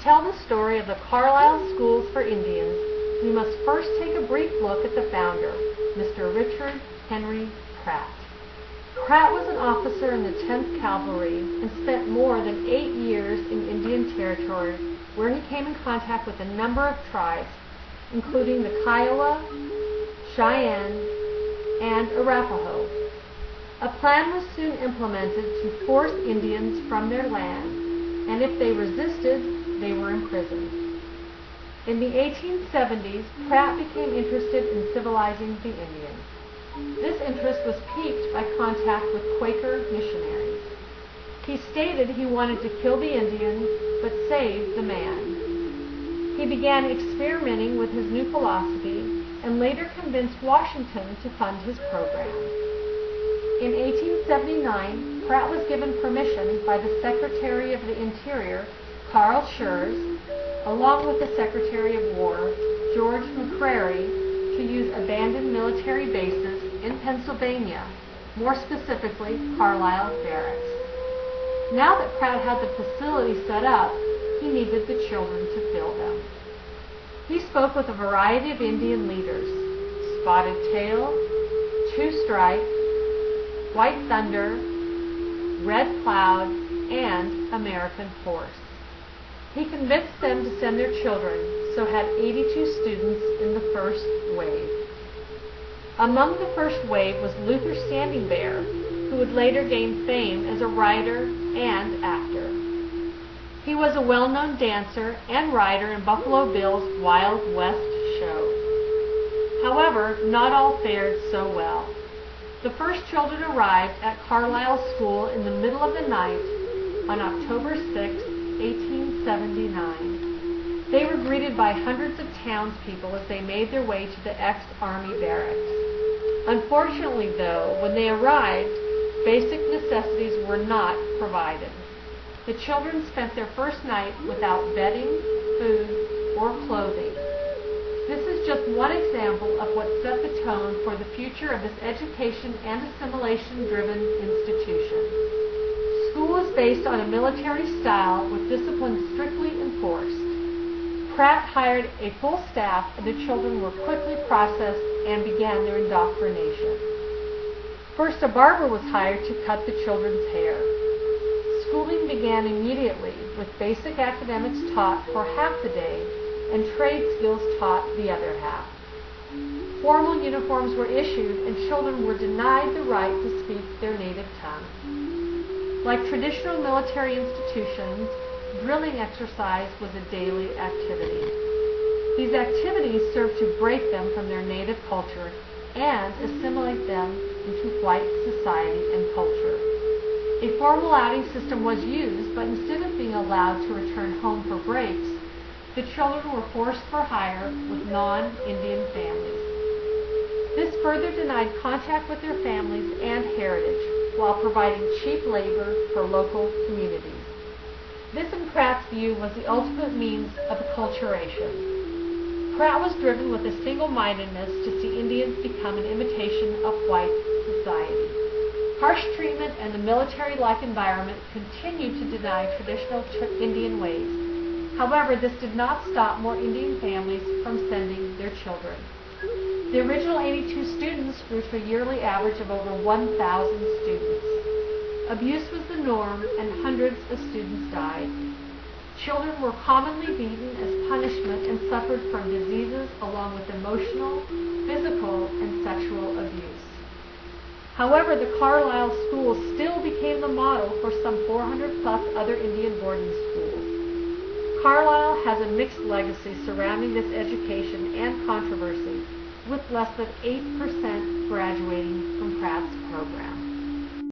tell the story of the Carlisle Schools for Indians, we must first take a brief look at the founder, Mr. Richard Henry Pratt. Pratt was an officer in the 10th Cavalry and spent more than 8 years in Indian Territory, where he came in contact with a number of tribes, including the Kiowa, Cheyenne, and Arapaho. A plan was soon implemented to force Indians from their land, and if they resisted, they were imprisoned. In the 1870s, Pratt became interested in civilizing the Indians. This interest was piqued by contact with Quaker missionaries. He stated he wanted to kill the Indian, but save the man. He began experimenting with his new philosophy and later convinced Washington to fund his program. In 1879, Pratt was given permission by the Secretary of the Interior, Carlisle Schools, along with the Secretary of War, George McCrary, to use abandoned military bases in Pennsylvania, more specifically Carlisle Barracks. Now that Pratt had the facility set up, he needed the children to fill them. He spoke with a variety of Indian leaders: Spotted Tail, Two Stripes, White Thunder, Red Cloud, and American Horse. He convinced them to send their children, so had 82 students in the first wave. Among the first wave was Luther Standing Bear, who would later gain fame as a writer and actor. He was a well-known dancer and writer in Buffalo Bill's Wild West show. However, not all fared so well. The first children arrived at Carlisle School in the middle of the night on October 6, 1879. They were greeted by hundreds of townspeople as they made their way to the ex-Army barracks. Unfortunately, though, when they arrived, basic necessities were not provided. The children spent their first night without bedding, food, or clothing. This is just one example of what set the tone for the future of this education and assimilation-driven institution. School is based on a military style with discipline strictly enforced. Pratt hired a full staff, and the children were quickly processed and began their indoctrination. First, a barber was hired to cut the children's hair. Schooling began immediately, with basic academics taught for half the day and trade skills taught the other half. Formal uniforms were issued, and children were denied the right to speak their native tongue. Like traditional military institutions, drilling exercise was a daily activity. These activities served to break them from their native culture and assimilate them into white society and culture. A formal outing system was used, but instead of being allowed to return home for breaks, the children were forced for hire with non-Indian families. This further denied contact with their families and heritage, while providing cheap labor for local communities. This, in Pratt's view, was the ultimate means of acculturation. Pratt was driven with a single-mindedness to see Indians become an imitation of white society. Harsh treatment and the military-like environment continued to deny traditional Indian ways. However, this did not stop more Indian families from sending their children. The original 82 students grew to a yearly average of over 1,000 students. Abuse was the norm, and hundreds of students died. Children were commonly beaten as punishment and suffered from diseases along with emotional, physical, and sexual abuse. However, the Carlisle Schools still became the model for some 400-plus other Indian boarding schools. Carlisle has a mixed legacy surrounding this education and controversy, with less than 8% graduating from Pratt's program.